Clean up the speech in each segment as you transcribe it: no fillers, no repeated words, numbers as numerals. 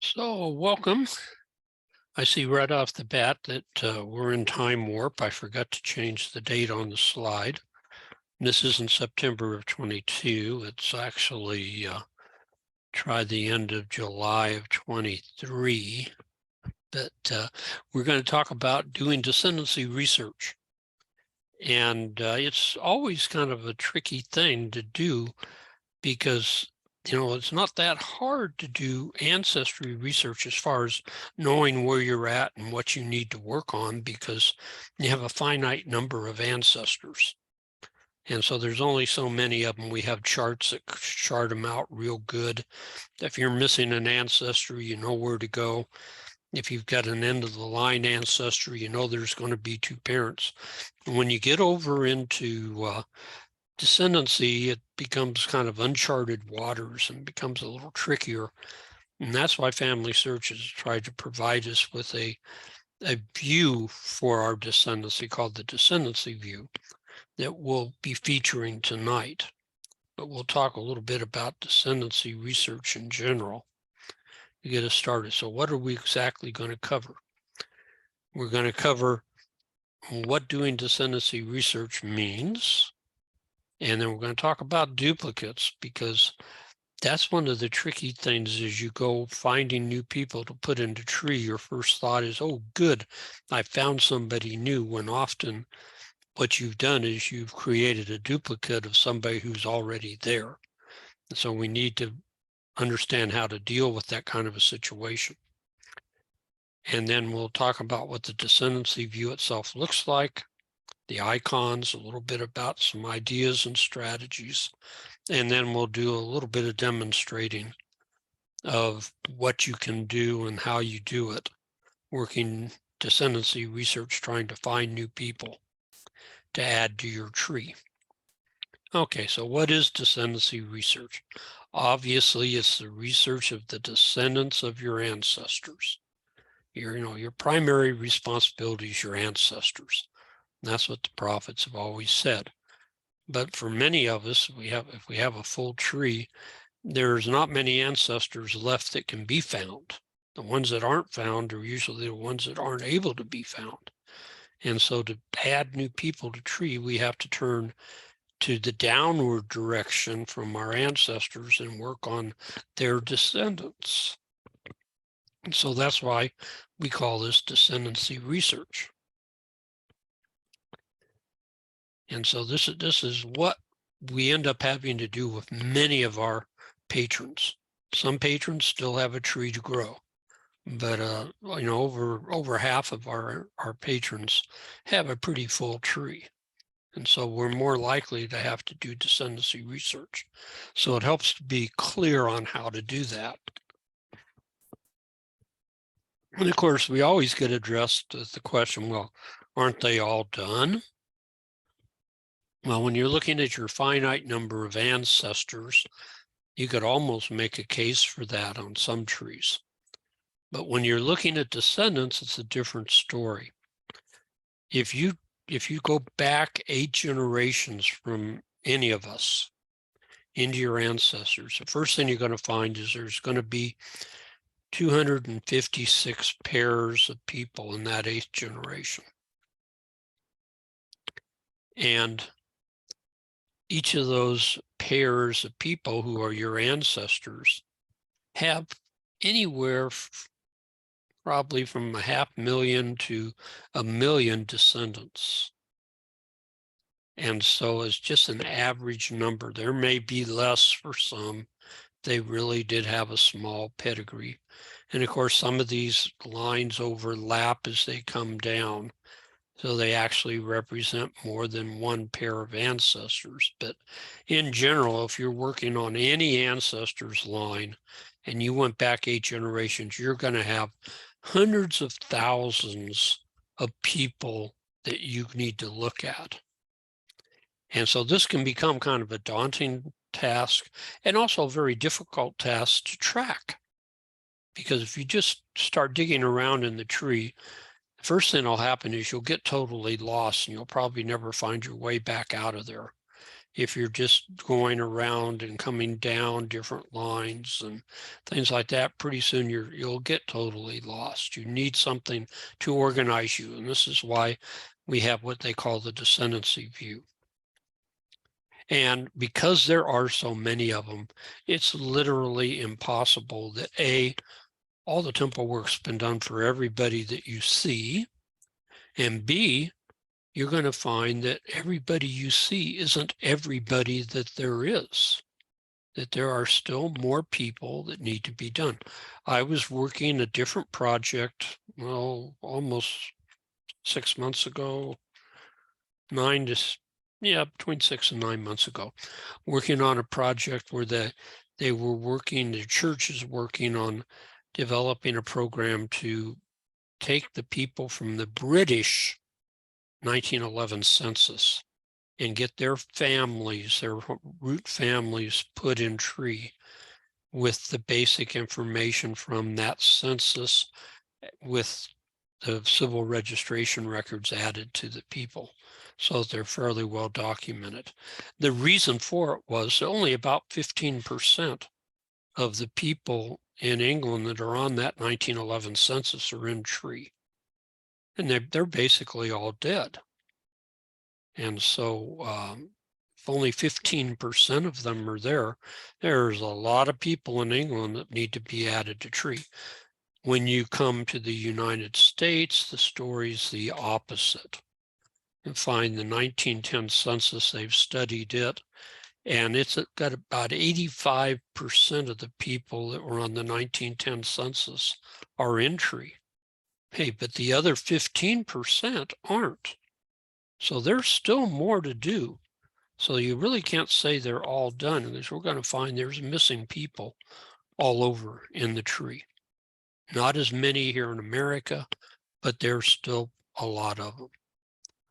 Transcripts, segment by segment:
So welcome. I see right off the bat that we're in time warp. I forgot to change the date on the slide. This isn't September of 22. It's actually try the end of July of 23. But we're going to talk about doing descendancy research. And it's always kind of a tricky thing to do because it's not that hard to do ancestry research as far as knowing where you're at and what you need to work on, because you have a finite number of ancestors. And so there's only so many of them. We have charts that chart them out real good. If you're missing an ancestor, you know where to go. If you've got an end of the line ancestor, you know there's going to be two parents. And when you get over into descendancy, it becomes kind of uncharted waters and becomes a little trickier. And that's why FamilySearch has tried to provide us with a view for our descendancy called the descendancy view that we'll be featuring tonight. But we'll talk a little bit about descendancy research in general to get us started. So what are we exactly going to cover? We're going to cover what doing descendancy research means. And then we're going to talk about duplicates, because that's one of the tricky things as you go finding new people to put into tree. Your first thought is, oh, good, I found somebody new, when often what you've done is you've created a duplicate of somebody who's already there. And so we need to understand how to deal with that kind of a situation. And then we'll talk about what the descendancy view itself looks like, the icons, a little bit about some ideas and strategies, and then we'll do a little bit of demonstrating of what you can do and how you do it, working descendancy research, trying to find new people to add to your tree. Okay, so what is descendancy research? Obviously, it's the research of the descendants of your ancestors. Your primary responsibility is your ancestors. That's what the prophets have always said. But for many of us, if we have a full tree, there's not many ancestors left that can be found. The ones that aren't found are usually the ones that aren't able to be found. And so to add new people to tree, we have to turn to the downward direction from our ancestors and work on their descendants. And so that's why we call this descendancy research. And so this is what we end up having to do with many of our patrons. Some patrons still have a tree to grow, but over half of our patrons have a pretty full tree. And so we're more likely to have to do descendancy research. So it helps to be clear on how to do that. And of course, we always get addressed with the question, well, aren't they all done? Well, when you're looking at your finite number of ancestors, you could almost make a case for that on some trees. But when you're looking at descendants, it's a different story. If you go back 8 generations from any of us into your ancestors, the first thing you're going to find is there's going to be 256 pairs of people in that 8th generation. And each of those pairs of people who are your ancestors have anywhere probably from 500,000 to 1 million descendants. And so it's just an average number. There may be less for some. They really did have a small pedigree. And of course, some of these lines overlap as they come down. So they actually represent more than one pair of ancestors. But in general, if you're working on any ancestors line and you went back 8 generations, you're going to have hundreds of thousands of people that you need to look at. And so this can become kind of a daunting task and also a very difficult task to track. Because if you just start digging around in the tree, the first thing that'll happen is you'll get totally lost and you'll probably never find your way back out of there. if you're just going around and coming down different lines and things like that, pretty soon you'll get totally lost. You need something to organize you. And this is why we have what they call the descendancy view. And because there are so many of them, it's literally impossible that all the temple work's been done for everybody that you see, and B, you're going to find that everybody you see isn't everybody that there is, that there are still more people that need to be done. I was working a different project, well, almost 6 months ago, between 6 and 9 months ago, working on a project where the church is working on developing a program to take the people from the British 1911 census and get their families, their root families, put in tree with the basic information from that census with the civil registration records added to the people, so that they're fairly well documented. The reason for it was only about 15% of the people in England that are on that 1911 census are in tree. And they're basically all dead. And so if only 15% of them are there, there's a lot of people in England that need to be added to tree. When you come to the United States, the story's the opposite. You find the 1910 census, they've studied it, and it's got about 85% of the people that were on the 1910 census are in tree. Hey, but the other 15% aren't. So there's still more to do. So you really can't say they're all done, because we're going to find there's missing people all over in the tree. Not as many here in America, but there's still a lot of them.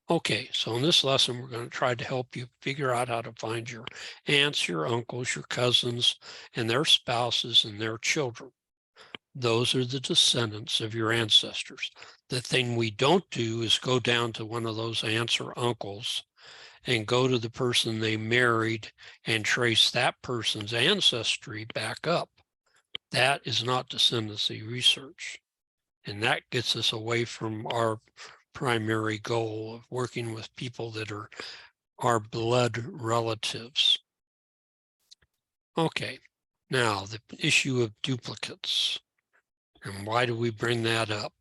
Okay, so in this lesson, we're going to try to help you figure out how to find your aunts, your uncles, your cousins, and their spouses and their children. Those are the descendants of your ancestors. The thing we don't do is go down to one of those aunts or uncles and go to the person they married and trace that person's ancestry back up. That is not descendancy research. And that gets us away from our primary goal of working with people that are our blood relatives. Okay, now the issue of duplicates. And why do we bring that up?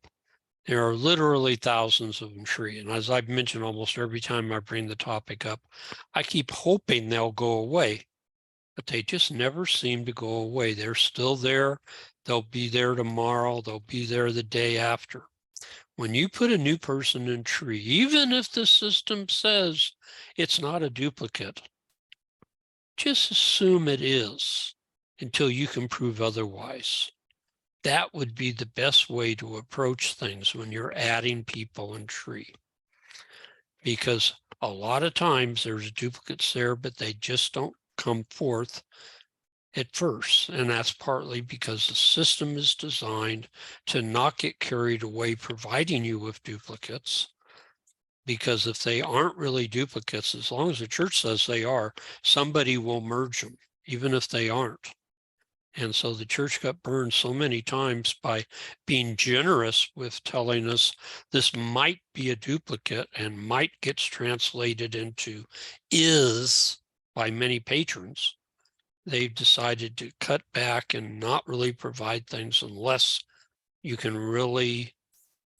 There are literally thousands of them tree. And as I've mentioned almost every time I bring the topic up, I keep hoping they'll go away, but they just never seem to go away. They're still there. They'll be there tomorrow. They'll be there the day after. When you put a new person in tree, even if the system says it's not a duplicate, just assume it is until you can prove otherwise. That would be the best way to approach things when you're adding people in tree. Because a lot of times there's duplicates there, but they just don't come forth at first. And that's partly because the system is designed to not get carried away providing you with duplicates. Because if they aren't really duplicates, as long as the church says they are, somebody will merge them, even if they aren't. And so the church got burned so many times by being generous with telling us this might be a duplicate and might gets translated into is by many patrons. They've decided to cut back and not really provide things unless you can really,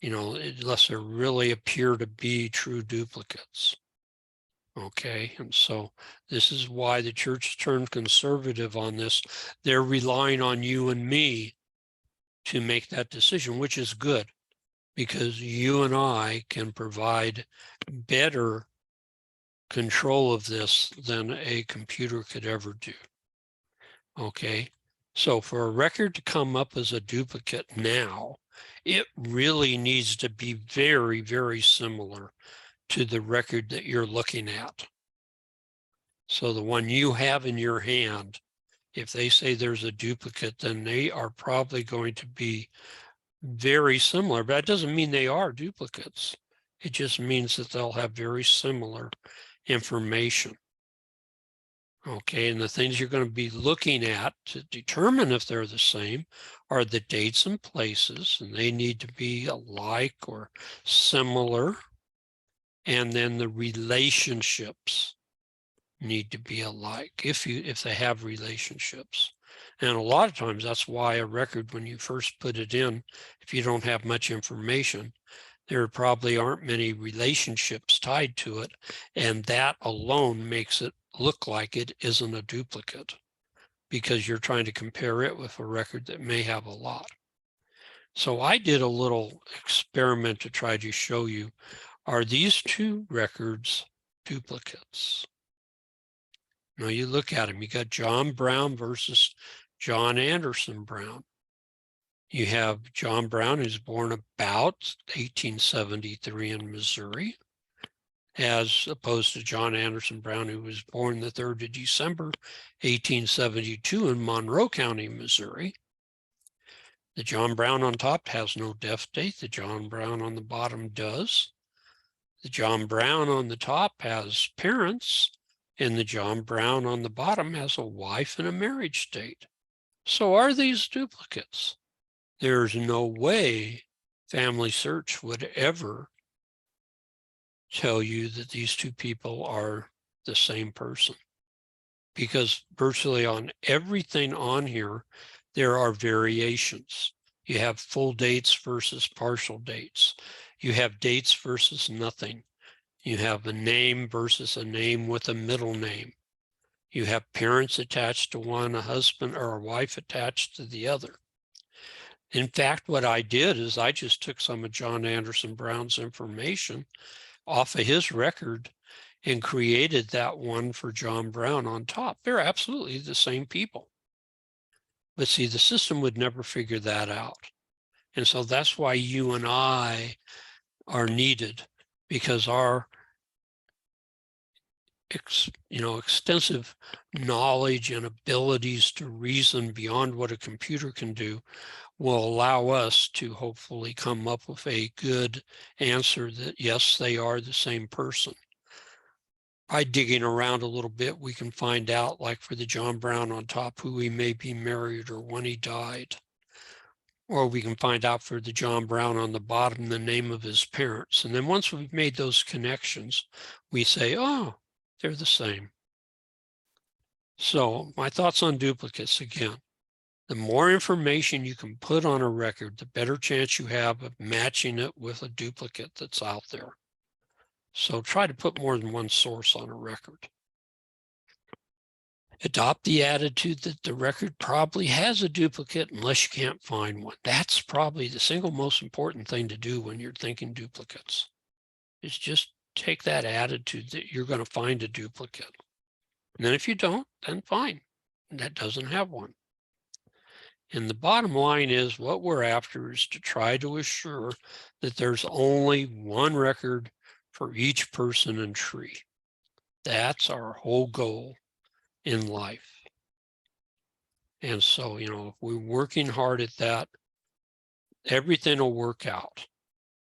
unless there really appear to be true duplicates. Okay, and so this is why the church turned conservative on this. They're relying on you and me to make that decision, which is good, because you and I can provide better control of this than a computer could ever do. Okay, so for a record to come up as a duplicate now, it really needs to be very, very similar to the record that you're looking at. So the one you have in your hand, if they say there's a duplicate, then they are probably going to be very similar, but that doesn't mean they are duplicates. It just means that they'll have very similar information. Okay, and the things you're going to be looking at to determine if they're the same are the dates and places, and they need to be alike or similar. And then the relationships need to be alike if they have relationships. And a lot of times that's why a record, when you first put it in, if you don't have much information, there probably aren't many relationships tied to it, and that alone makes it look like it isn't a duplicate, because you're trying to compare it with a record that may have a lot. So I did a little experiment to try to show you, are these two records duplicates? Now you look at them, you got John Brown versus John Anderson Brown. You have John Brown, who's born about 1873 in Missouri, as opposed to John Anderson Brown, who was born the 3rd of December, 1872 in Monroe County, Missouri. The John Brown on top has no death date. The John Brown on the bottom does. The John Brown on the top has parents, and the John Brown on the bottom has a wife and a marriage date. So are these duplicates? There's no way FamilySearch would ever tell you that these two people are the same person, because virtually on everything on here, there are variations. You have full dates versus partial dates. You have dates versus nothing. You have a name versus a name with a middle name. You have parents attached to one, a husband or a wife attached to the other. In fact, what I did is I just took some of John Anderson Brown's information off of his record and created that one for John Brown on top. They're absolutely the same people. But see, the system would never figure that out. And so that's why you and I are needed, because our extensive knowledge and abilities to reason beyond what a computer can do will allow us to hopefully come up with a good answer that, yes, they are the same person. By digging around a little bit, we can find out, like for the John Brown on top, who he may be married or when he died. Or we can find out for the John Brown on the bottom, the name of his parents. And then once we've made those connections, we say, oh, they're the same. So my thoughts on duplicates again. The more information you can put on a record, the better chance you have of matching it with a duplicate that's out there. So try to put more than one source on a record. Adopt the attitude that the record probably has a duplicate unless you can't find one. That's probably the single most important thing to do when you're thinking duplicates, is just take that attitude that you're going to find a duplicate. And then if you don't, then fine, that doesn't have one. And the bottom line is, what we're after is to try to assure that there's only one record for each person and tree. That's our whole goal in life. And so, if we're working hard at that, everything will work out.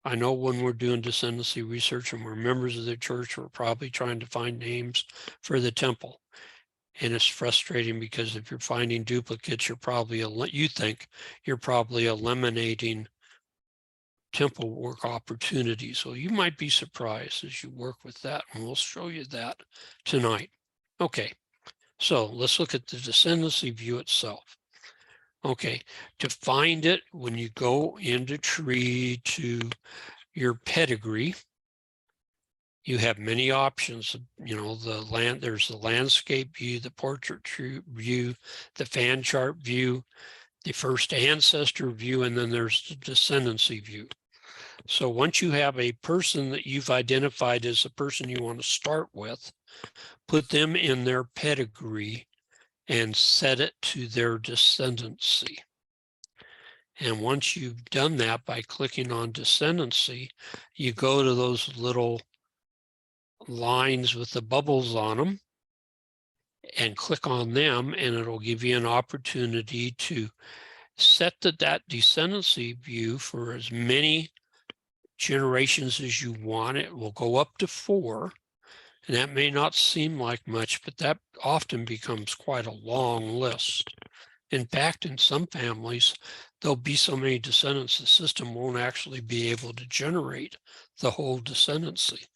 I know when we're doing descendancy research and we're members of the church, we're probably trying to find names for the temple. And it's frustrating because if you're finding duplicates, you think you're probably eliminating temple work opportunities. So you might be surprised as you work with that, and we'll show you that tonight. Okay, so let's look at the descendancy view itself. Okay, to find it, when you go into tree to your pedigree, you have many options. There's the landscape view, the portrait view, the fan chart view, the first ancestor view, and then there's the descendancy view. So once you have a person that you've identified as the person you want to start with, put them in their pedigree and set it to their descendancy. And once you've done that by clicking on descendancy, you go to those little lines with the bubbles on them and click on them, and it'll give you an opportunity to set that descendancy view for as many generations as you want. It will go up to 4. And that may not seem like much, but that often becomes quite a long list. In fact, in some families, there'll be so many descendants, the system won't actually be able to generate the whole descendancy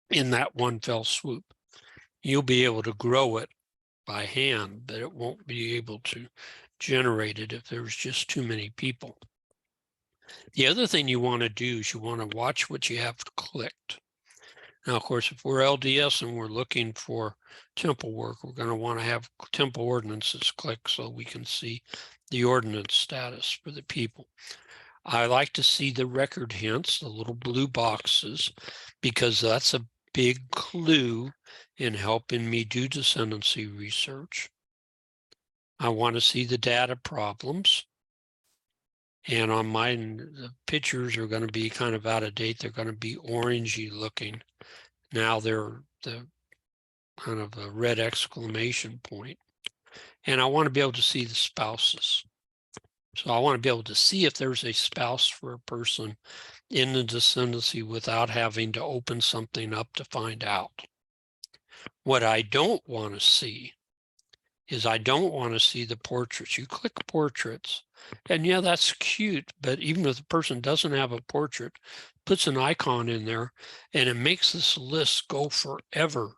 in that one fell swoop. You'll be able to grow it by hand, but it won't be able to generate it if there's just too many people. The other thing you want to do is you want to watch what you have clicked. Now, of course, if we're LDS and we're looking for temple work, we're going to want to have temple ordinances clicked so we can see the ordinance status for the people. I like to see the record hints, the little blue boxes, because that's a big clue in helping me do descendancy research. I want to see the data problems. And on mine, the pictures are going to be kind of out of date. They're going to be orangey looking. Now they're the kind of a red exclamation point. And I want to be able to see the spouses. So I want to be able to see if there's a spouse for a person in the descendancy without having to open something up to find out. What I don't want to see is I don't want to see the portraits. You click portraits, and yeah, that's cute, but even if the person doesn't have a portrait, puts an icon in there, and it makes this list go forever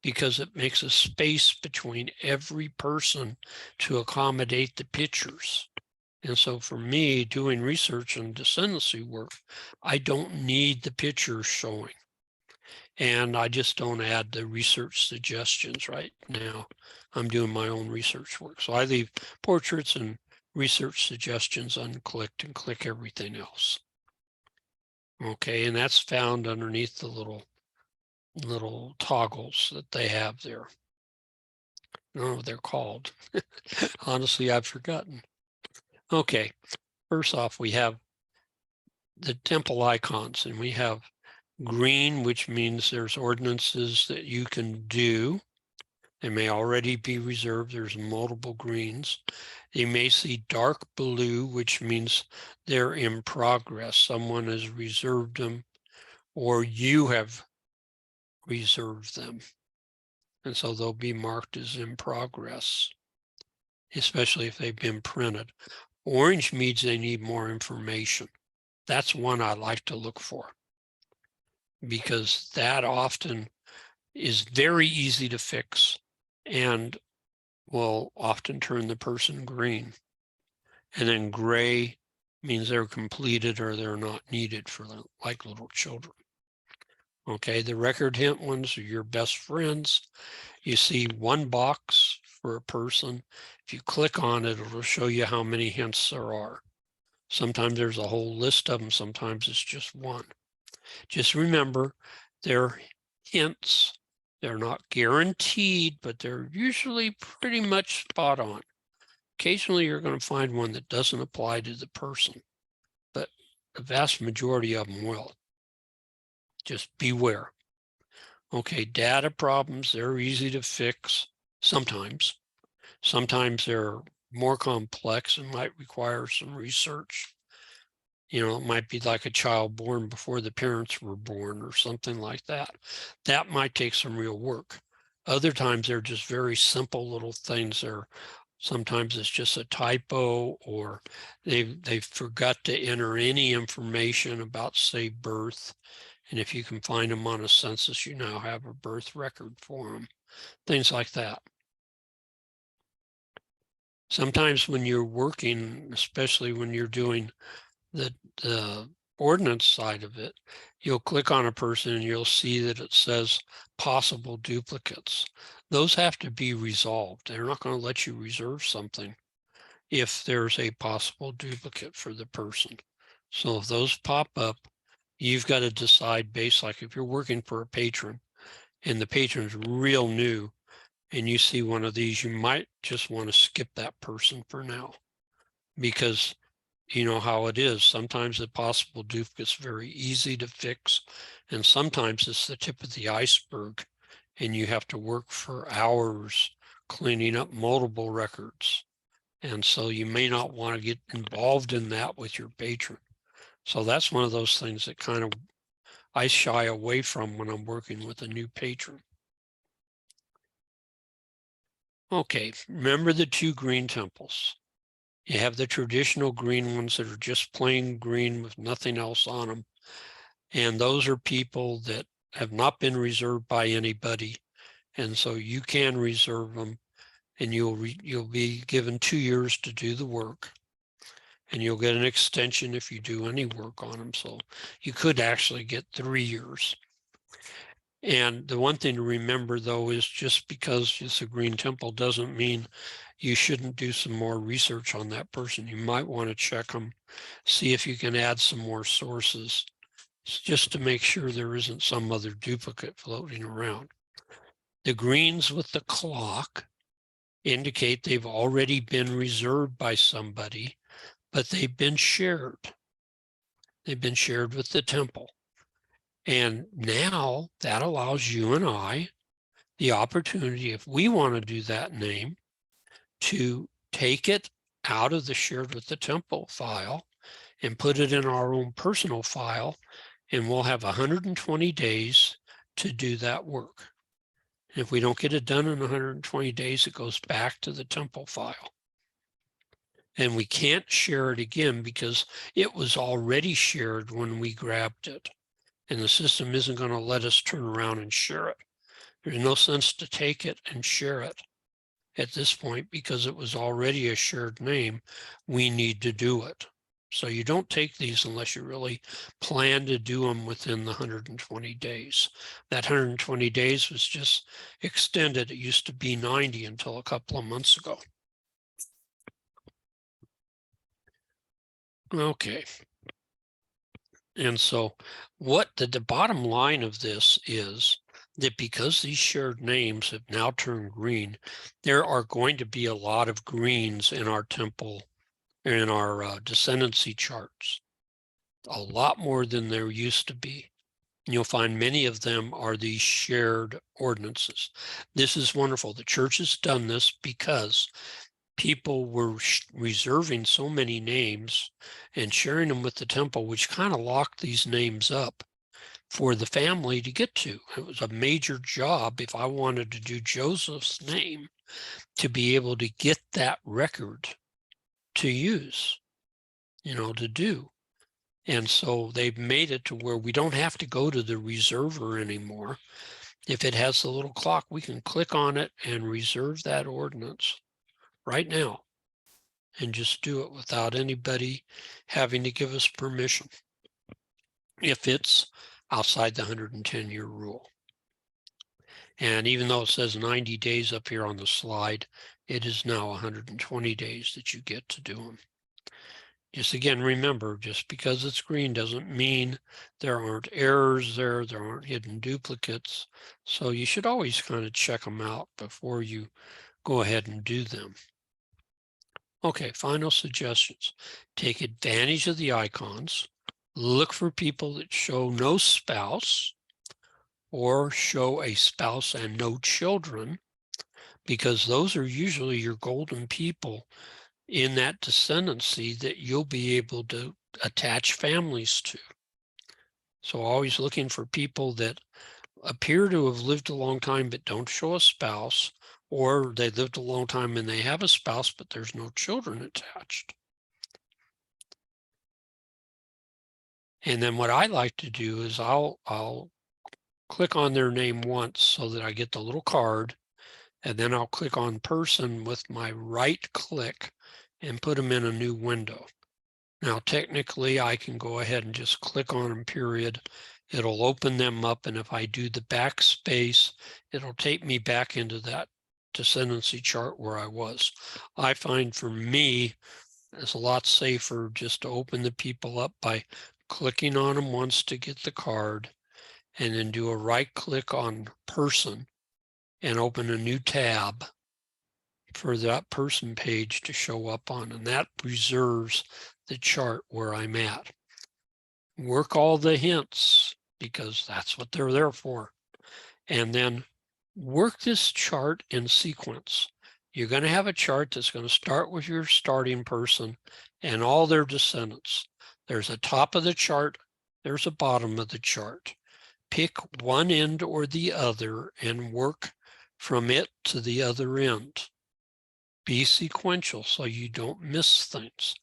because it makes a space between every person to accommodate the pictures. And so for me, doing research and descendancy work, I don't need the pictures showing. And I just don't add the research suggestions right now. I'm doing my own research work. So I leave portraits and research suggestions unclicked and click everything else. Okay, and that's found underneath the little toggles that they have there. I don't know what they're called. Honestly, I've forgotten. Okay, first off, we have the temple icons, and we have green, which means there's ordinances that you can do. They may already be reserved. There's multiple greens. You may see dark blue, which means they're in progress. Someone has reserved them, or you have reserved them. And so they'll be marked as in progress, especially if they've been printed. Orange means they need more information. That's one I like to look for, because that often is very easy to fix and will often turn the person green. And then gray means they're completed or they're not needed for like little children. Okay, the record hint ones are your best friends. You see one box for a person. If you click on it, it'll show you how many hints there are. Sometimes there's a whole list of them. Sometimes it's just one. Just remember, they're hints. They're not guaranteed, but they're usually pretty much spot on. Occasionally, you're going to find one that doesn't apply to the person, but the vast majority of them will. Just beware. Okay, data problems, they're easy to fix sometimes. Sometimes they're more complex and might require some research. You know, it might be like a child born before the parents were born or something like that. That might take some real work. Other times they're just very simple little things. Sometimes it's just a typo, or they forgot to enter any information about, say, birth. And if you can find them on a census, you now have a birth record for them. Things like that. Sometimes when you're working, especially when you're doing the ordinance side of it, you'll click on a person and you'll see that it says possible duplicates. Those have to be resolved. They're not going to let you reserve something if there's a possible duplicate for the person. So if those pop up, you've got to decide based, like if you're working for a patron and the patron's real new and you see one of these, you might just want to skip that person for now, because you know how it is. Sometimes the possible duplicate's very easy to fix, and sometimes it's the tip of the iceberg, and you have to work for hours cleaning up multiple records. And so you may not want to get involved in that with your patron. So that's one of those things that kind of I shy away from when I'm working with a new patron. Okay, remember the two green temples. You have the traditional green ones that are just plain green with nothing else on them. And those are people that have not been reserved by anybody. And so you can reserve them, and you'll be given 2 years to do the work. And you'll get an extension if you do any work on them. So you could actually get 3 years. And the one thing to remember, though, is just because it's a green temple doesn't mean you shouldn't do some more research on that person. You might want to check them, see if you can add some more sources, just to make sure there isn't some other duplicate floating around. The greens with the clock indicate they've already been reserved by somebody, but they've been shared. They've been shared with the temple. And now that allows you and I the opportunity, if we want to do that name, to take it out of the shared with the temple file and put it in our own personal file, and we'll have 120 days to do that work. And if we don't get it done in 120 days, it goes back to the temple file. And we can't share it again because it was already shared when we grabbed it. And the system isn't going to let us turn around and share it. There's no sense to take it and share it at this point because it was already a shared name. We need to do it. So you don't take these unless you really plan to do them within the 120 days. That 120 days was just extended. It used to be 90 until a couple of months ago. Okay. And so what the bottom line of this is that because these shared names have now turned green, there are going to be a lot of greens in our temple, in our descendancy charts, a lot more than there used to be. And you'll find many of them are these shared ordinances. This is wonderful. The church has done this because people were reserving so many names and sharing them with the temple, which kind of locked these names up for the family to get to. It was a major job if I wanted to do Joseph's name to be able to get that record to use, to do. And so they've made it to where we don't have to go to the reserver anymore. If it has the little clock, we can click on it and reserve that ordinance right now and just do it without anybody having to give us permission if it's outside the 110-year rule. And even though it says 90 days up here on the slide, it is now 120 days that you get to do them. Just again, remember, just because it's green doesn't mean there aren't errors there aren't hidden duplicates. So you should always kind of check them out before you go ahead and do them. Okay, final suggestions. Take advantage of the icons. Look for people that show no spouse or show a spouse and no children, because those are usually your golden people in that descendancy that you'll be able to attach families to. So always looking for people that appear to have lived a long time but don't show a spouse, or they lived a long time and they have a spouse but there's no children attached. And then what I like to do is I'll click on their name once so that I get the little card, and then I'll click on person with my right click and put them in a new window. Now, technically, I can go ahead and just click on them, period. It'll open them up, and if I do the backspace, it'll take me back into that descendancy chart where I was. I find for me, it's a lot safer just to open the people up by clicking on them once to get the card, and then do a right click on person and open a new tab for that person page to show up on, and that preserves the chart where I'm at. Work all the hints because that's what they're there for. And then work this chart in sequence. You're going to have a chart that's going to start with your starting person and all their descendants. There's a top of the chart, there's a bottom of the chart. pick one end or the other and work from it to the other end. Be sequential so you don't miss things.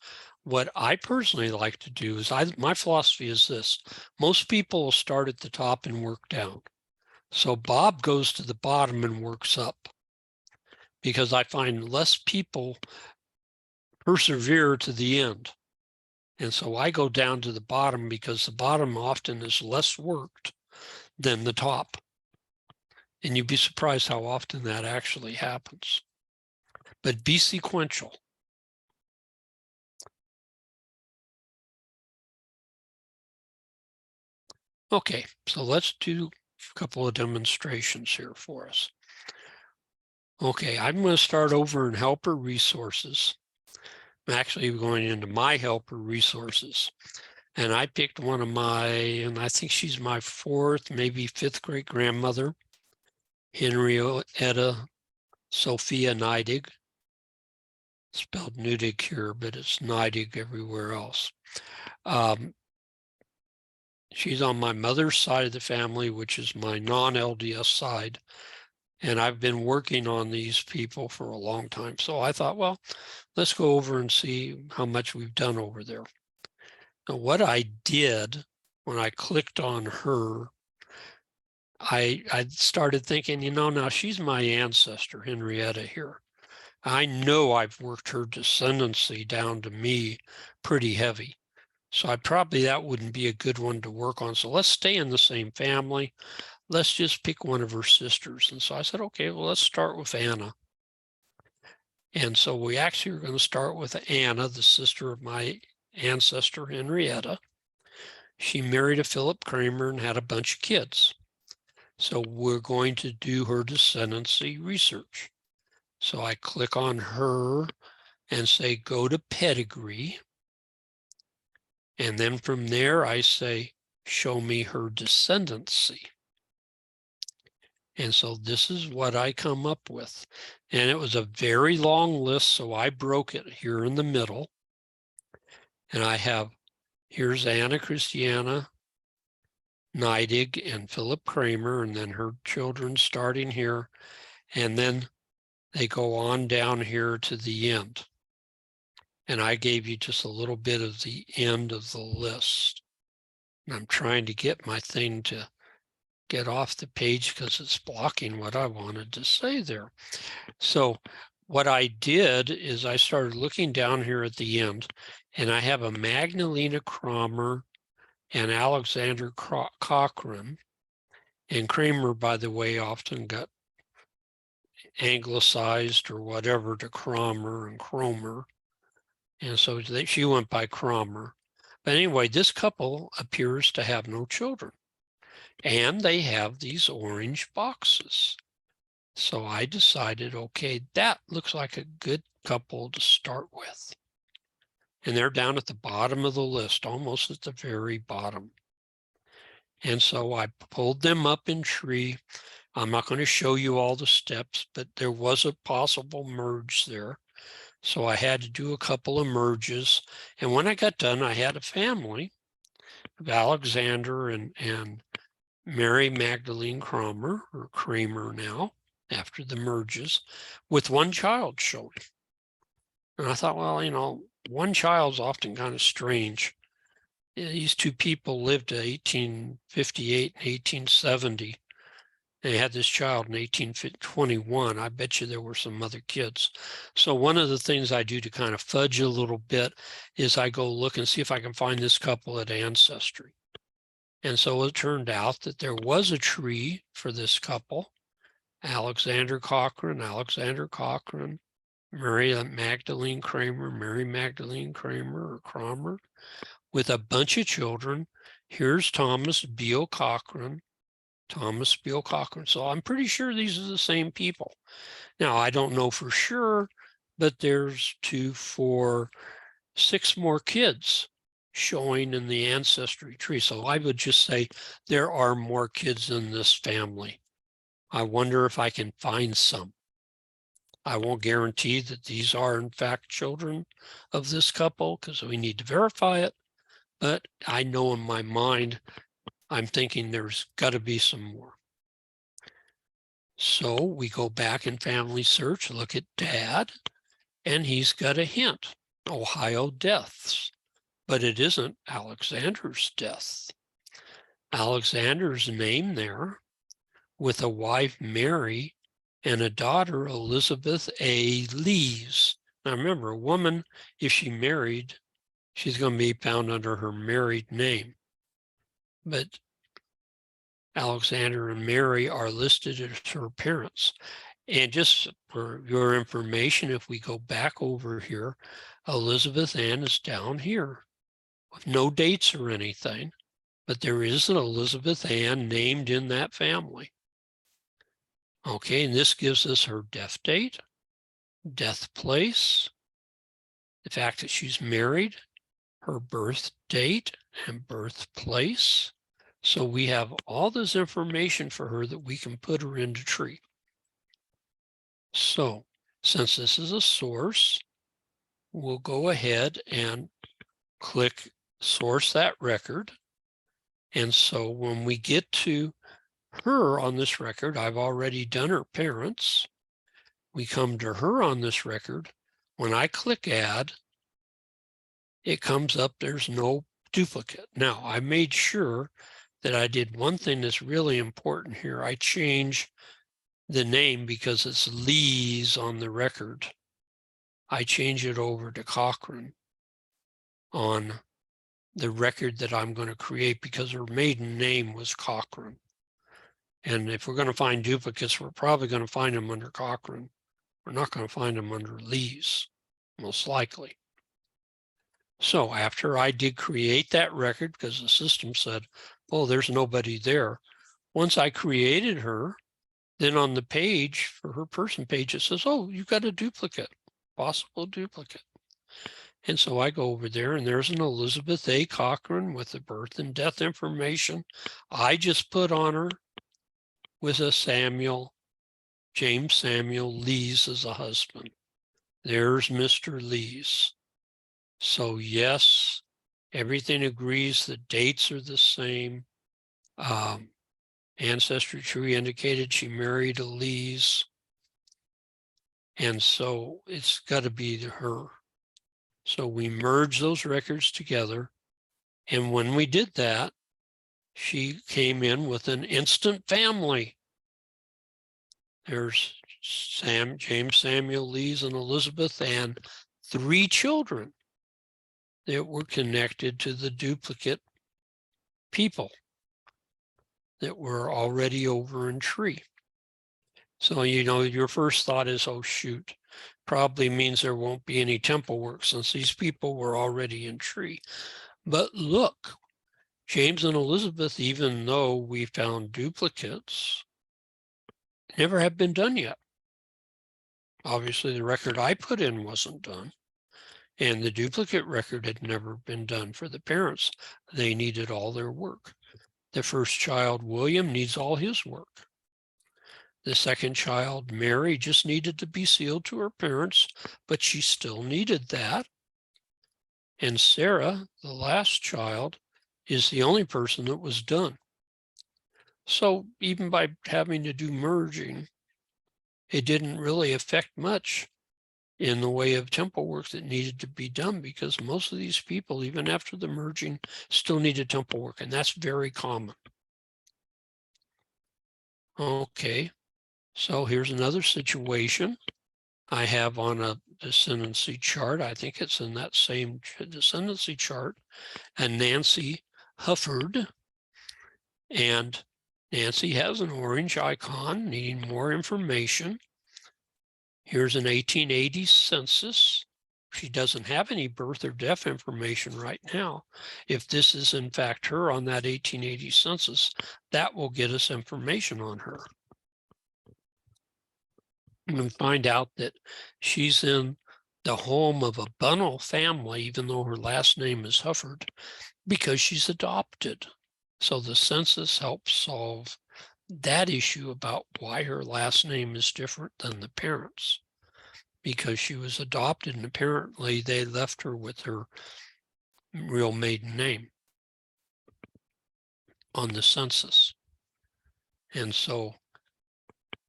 What I personally like to do is, my philosophy is this. Most people will start at the top and work down. So Bob goes to the bottom and works up, because I find less people persevere to the end. And so I go down to the bottom because the bottom often is less worked than the top. And you'd be surprised how often that actually happens. But be sequential. Okay, so let's do a couple of demonstrations here for us. Okay, I'm going to start over in helper resources. I'm actually going into my helper resources. And I picked one of my, and I think she's my fourth, maybe fifth great grandmother, Henrietta Sophia Neidig. Spelled Neidig here, but it's Neidig everywhere else. She's on my mother's side of the family, which is my non-LDS side. And I've been working on these people for a long time. So I thought, well, let's go over and see how much we've done over there. Now, what I did when I clicked on her, I started thinking, now she's my ancestor, Henrietta here. I know I've worked her descendancy down to me pretty heavy. So that wouldn't be a good one to work on. So let's stay in the same family. Let's just pick one of her sisters. And so I said, okay, well, let's start with Anna. And so we actually are going to start with Anna, the sister of my ancestor, Henrietta. She married a Philip Kramer and had a bunch of kids. So we're going to do her descendancy research. So I click on her and say, go to pedigree. And then from there, I say, show me her descendancy. And so this is what I come up with. And it was a very long list, so I broke it here in the middle. And I have, here's Anna Christiana Neidig and Philip Kramer, and then her children starting here. And then they go on down here to the end. And I gave you just a little bit of the end of the list. And I'm trying to get my thing to get off the page because it's blocking what I wanted to say there. So what I did is I started looking down here at the end, and I have a Magdalena Kramer and Alexander Cochrane. And Kramer, by the way, often got anglicized or whatever to Cromer and Cromer. And so she went by Cromer. But anyway, this couple appears to have no children. And they have these orange boxes. So I decided, okay, that looks like a good couple to start with. And they're down at the bottom of the list, almost at the very bottom. And so I pulled them up in tree. I'm not going to show you all the steps, but there was a possible merge there. So I had to do a couple of merges. And when I got done, I had a family of Alexander and Mary Magdalene Kramer, or Kramer now, after the merges, with one child showing. And I thought, well, one child's often kind of strange. These two people lived to 1858 and 1870. They had this child in 1821. I bet you there were some other kids. So one of the things I do to kind of fudge a little bit is I go look and see if I can find this couple at Ancestry. And so it turned out that there was a tree for this couple, Alexander Cochrane, Mary Magdalene Kramer, or Cromer, with a bunch of children. Here's Thomas Beale Cochrane. So I'm pretty sure these are the same people. Now, I don't know for sure, but there's 2, 4, 6 more kids showing in the ancestry tree. So I would just say there are more kids in this family. I wonder if I can find some. I won't guarantee that these are in fact children of this couple because we need to verify it. But I know in my mind, I'm thinking there's got to be some more. So we go back in FamilySearch, look at Dad, and he's got a hint, Ohio deaths, but it isn't Alexander's death. Alexander's name there with a wife, Mary, and a daughter, Elizabeth A. Lees. Now remember, a woman, if she married, she's going to be found under her married name. But Alexander and Mary are listed as her parents. And just for your information, if we go back over here, Elizabeth Ann is down here with no dates or anything, but there is an Elizabeth Ann named in that family. Okay, and this gives us her death date, death place, the fact that she's married, her birth date and birthplace. So we have all this information for her that we can put her into tree. So since this is a source, we'll go ahead and click source that record. And so when we get to her on this record, I've already done her parents. We come to her on this record. When I click add, it comes up, there's no duplicate. Now, I made sure that I did one thing that's really important here. I change the name because it's Lee's on the record. I change it over to Cochran on the record that I'm going to create because her maiden name was Cochran. And if we're going to find duplicates, we're probably going to find them under Cochran. We're not going to find them under Lee's, most likely. So after I did create that record, because the system said, oh, there's nobody there. Once I created her, then on the page, for her person page, it says, oh, you've got a duplicate, possible duplicate. And so I go over there and there's an Elizabeth A. Cochran with the birth and death information. I just put on her with a James Samuel Lees as a husband. There's Mr. Lees. So yes, everything agrees. The dates are the same. Ancestry tree indicated she married a Lees. And so it's got to be her. So we merge those records together. And when we did that, she came in with an instant family. There's James Samuel Lees and Elizabeth and 3 children that were connected to the duplicate people that were already over in tree. So, you know, your first thought is, oh, shoot, probably means there won't be any temple work since these people were already in tree. But look, James and Elizabeth, even though we found duplicates, never have been done yet. Obviously, the record I put in wasn't done, and the duplicate record had never been done for the parents. They needed all their work. The first child, William, needs all his work. The second child, Mary, just needed to be sealed to her parents, but she still needed that. And Sarah, the last child, is the only person that was done. So even by having to do merging, it didn't really affect much in the way of temple work that needed to be done, because most of these people, even after the merging, still needed temple work, and that's very common. Okay, so here's another situation I have on a descendancy chart. I think it's in that same descendancy chart, and Nancy Hufford. And Nancy has an orange icon needing more information. Here's an 1880 census. She doesn't have any birth or death information right now. If this is in fact her on that 1880 census, that will get us information on her. And find out that she's in the home of a Bunnell family, even though her last name is Hufford, because she's adopted. So the census helps solve that issue about why her last name is different than the parents, because she was adopted and apparently they left her with her real maiden name. on the census. And so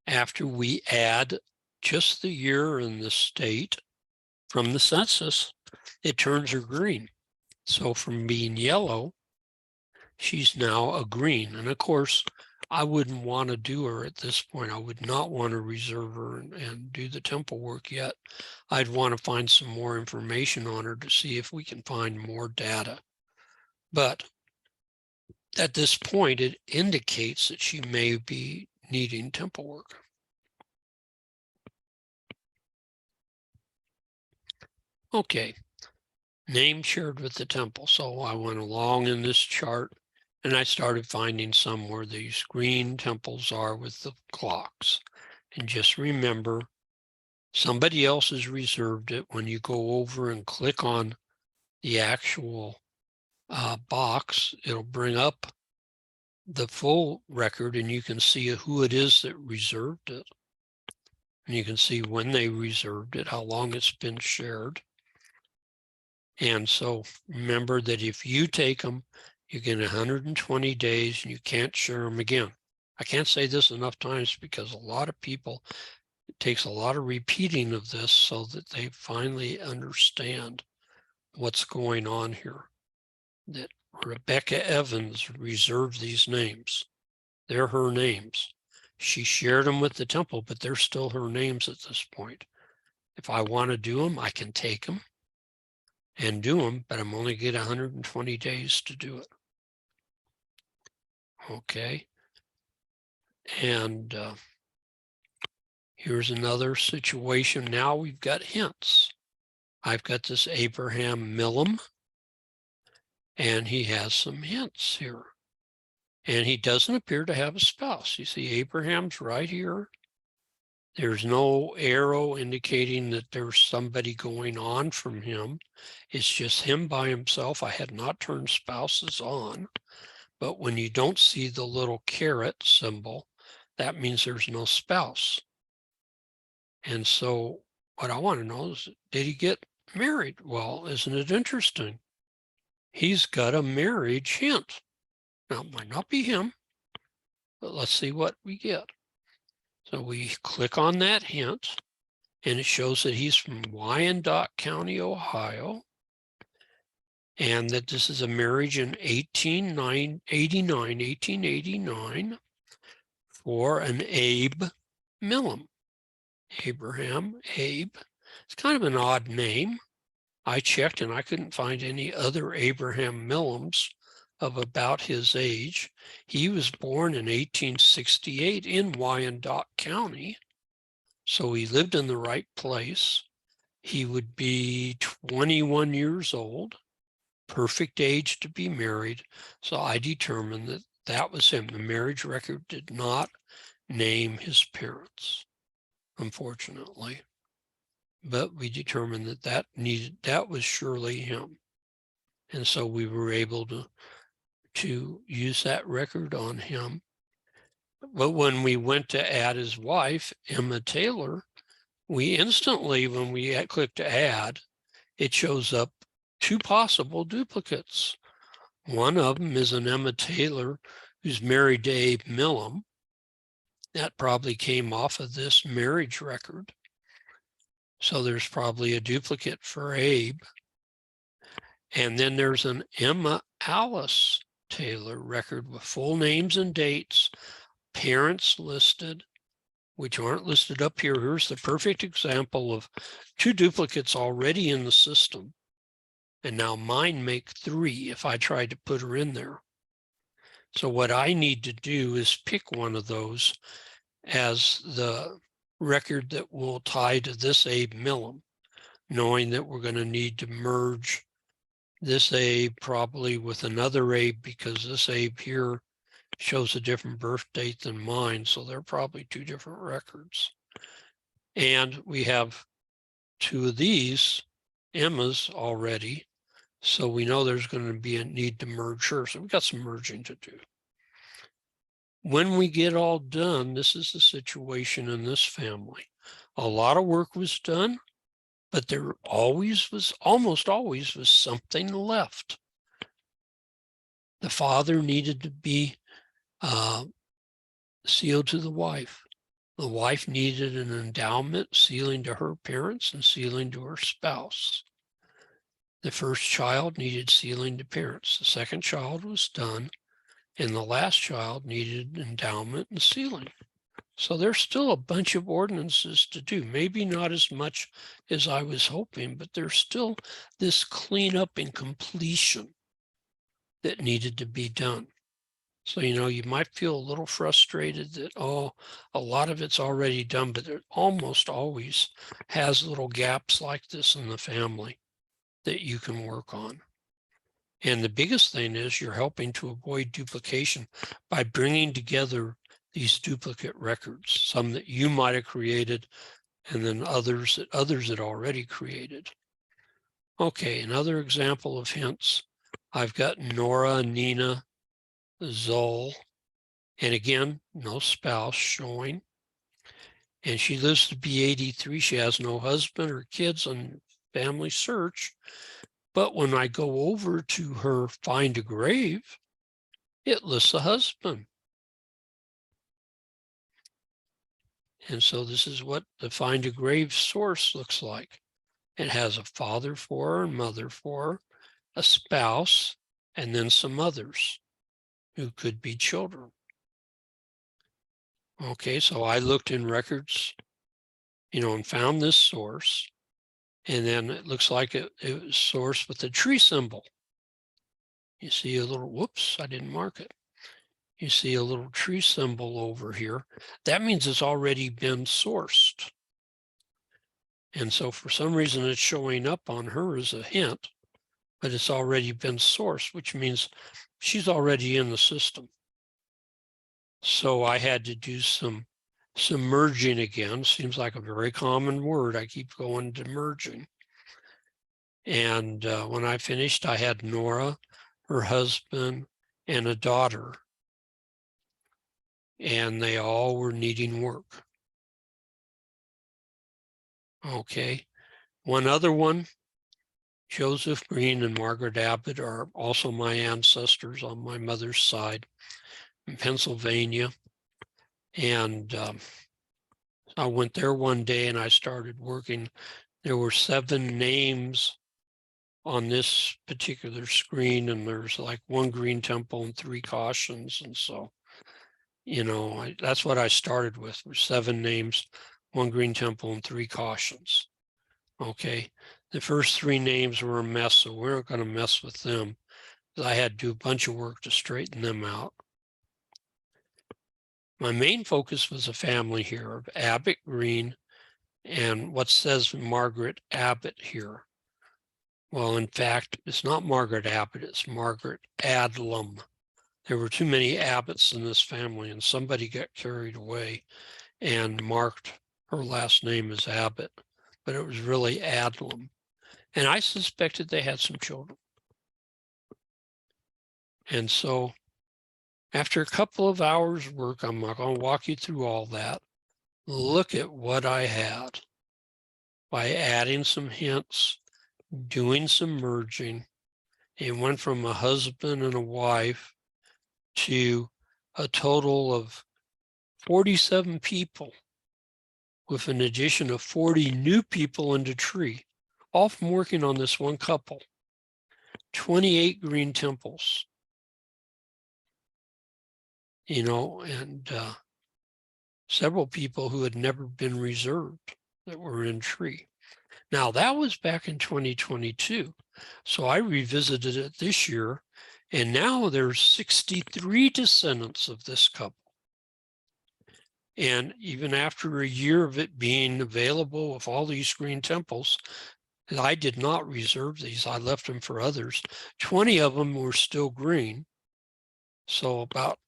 after we add just the year and the state from the census, it turns her green. So from being yellow, she's now a green. And of course, I wouldn't want to do her at this point. I would not want to reserve her and do the temple work yet. I'd want to find some more information on her to see if we can find more data. But at this point, it indicates that she may be needing temple work. Okay, name shared with the temple. So I went along in this chart and I started finding some where these green temples are with the clocks. And just remember, somebody else has reserved it. When you go over and click on the actual box, it'll bring up the full record and you can see who it is that reserved it. And you can see when they reserved it, how long it's been shared. And so remember that if you take them, you get 120 days and you can't share them again. I can't say this enough times because a lot of people, it takes a lot of repeating of this so that they finally understand what's going on here. That Rebecca Evans reserved these names. They're her names. She shared them with the temple, but they're still her names at this point. If I want to do them, I can take them and do them, but I'm only get 120 days to do it. Okay. And here's another situation. Now we've got hints. I've got this Abraham Millam, and he has some hints here. And he doesn't appear to have a spouse. You see, Abraham's right here. There's no arrow indicating that there's somebody going on from him. It's just him by himself. I had not turned spouses on, but when you don't see the little caret symbol, that means there's no spouse. And so what I want to know is, did he get married? Well, isn't it interesting? He's got a marriage hint. Now, it might not be him, but let's see what we get. So we click on that hint, and it shows that he's from Wyandotte County, Ohio, and that this is a marriage in 1889 for an Abe Millam. Abraham, Abe. It's kind of an odd name. I checked and I couldn't find any other Abraham Millams of about his age. He was born in 1868 in Wyandotte County, so he lived in the right place. He would be 21 years old, perfect age to be married. So I determined that that was him. The marriage record did not name his parents, unfortunately. But we determined that that was surely him. And so we were able to use that record on him. But when we went to add his wife, Emma Taylor, we instantly, when we clicked add, it shows up two possible duplicates. One of them is an Emma Taylor who's married to Abe Millam. That probably came off of this marriage record. So there's probably a duplicate for Abe. And then there's an Emma Alice Taylor record with full names and dates, parents listed, which aren't listed up here. Here's the perfect example of two duplicates already in the system. And now mine make 3 if I tried to put her in there. So what I need to do is pick one of those as the record that will tie to this Abe Millam, knowing that we're going to need to merge this Abe probably with another Abe, because this Abe here shows a different birth date than mine. So they're probably 2 different records. And we have 2 of these Emmas already. So we know there's going to be a need to merge her. So we've got some merging to do. When we get all done, this is the situation in this family. A lot of work was done, but there almost always was something left. The father needed to be sealed to the wife. The wife needed an endowment, sealing to her parents and sealing to her spouse. The first child needed sealing to parents. The second child was done, and the last child needed endowment and sealing. So there's still a bunch of ordinances to do. Maybe not as much as I was hoping, but there's still this cleanup and completion that needed to be done. So, you might feel a little frustrated that, a lot of it's already done, but it almost always has little gaps like this in the family that you can work on. And the biggest thing is you're helping to avoid duplication by bringing together these duplicate records, some that you might have created and then others had already created. Okay, another example of hints. I've got Nora, Nina, Zol, and again, no spouse showing. And she lives to be 83. She has no husband or kids on FamilySearch. But when I go over to her Find a Grave, it lists a husband. And so this is what the Find a Grave source looks like. It has a father for her and mother for her, a spouse, and then some others who could be children. Okay, so I looked in records, and found this source. And then it looks like it was sourced with a tree symbol. You see a little, whoops, I didn't mark it. You see a little tree symbol over here. That means it's already been sourced. And so for some reason it's showing up on her as a hint, but it's already been sourced, which means she's already in the system. So I had to do some merging again. Seems like a very common word. I keep going to merging. And when I finished, I had Nora, her husband, and a daughter. And they all were needing work. Okay. One other one, Joseph Green and Margaret Abbott are also my ancestors on my mother's side in Pennsylvania. And I went there one day and I started working. There were 7 names on this particular screen, and there's like 1 green temple and 3 cautions. And so, that's what I started with, were 7 names, 1 green temple and 3 cautions. Okay, the first 3 names were a mess, so we weren't going to mess with them. I had to do a bunch of work to straighten them out. My main focus was a family here of Abbott Green and what says Margaret Abbott here. Well, in fact, it's not Margaret Abbott, it's Margaret Adlam. There were too many Abbotts in this family, and somebody got carried away and marked her last name as Abbott, but it was really Adlam. And I suspected they had some children. And so after a couple of hours work, I'm not going to walk you through all that. Look at what I had by adding some hints, doing some merging. It went from a husband and a wife to a total of 47 people with an addition of 40 new people in the tree, all from working on this one couple. 28 green temples, and several people who had never been reserved that were in tree. Now that was back in 2022. So I revisited it this year, and now there's 63 descendants of this couple. And even after a year of it being available with all these green temples, I did not reserve these. I left them for others. 20 of them were still green. So about,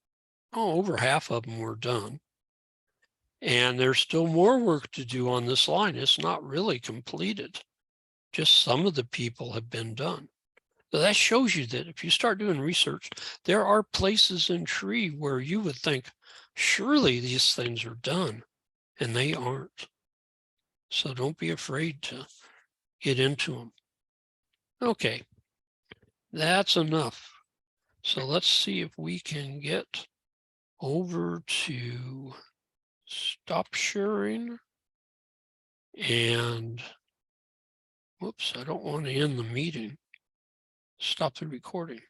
over half of them were done. And there's still more work to do on this line. It's not really completed. Just some of the people have been done. So that shows you that if you start doing research, there are places in tree where you would think, surely these things are done, and they aren't. So don't be afraid to get into them. Okay, that's enough. So let's see if we can get over to stop sharing. And whoops, I don't want to end the meeting. Stop the recording.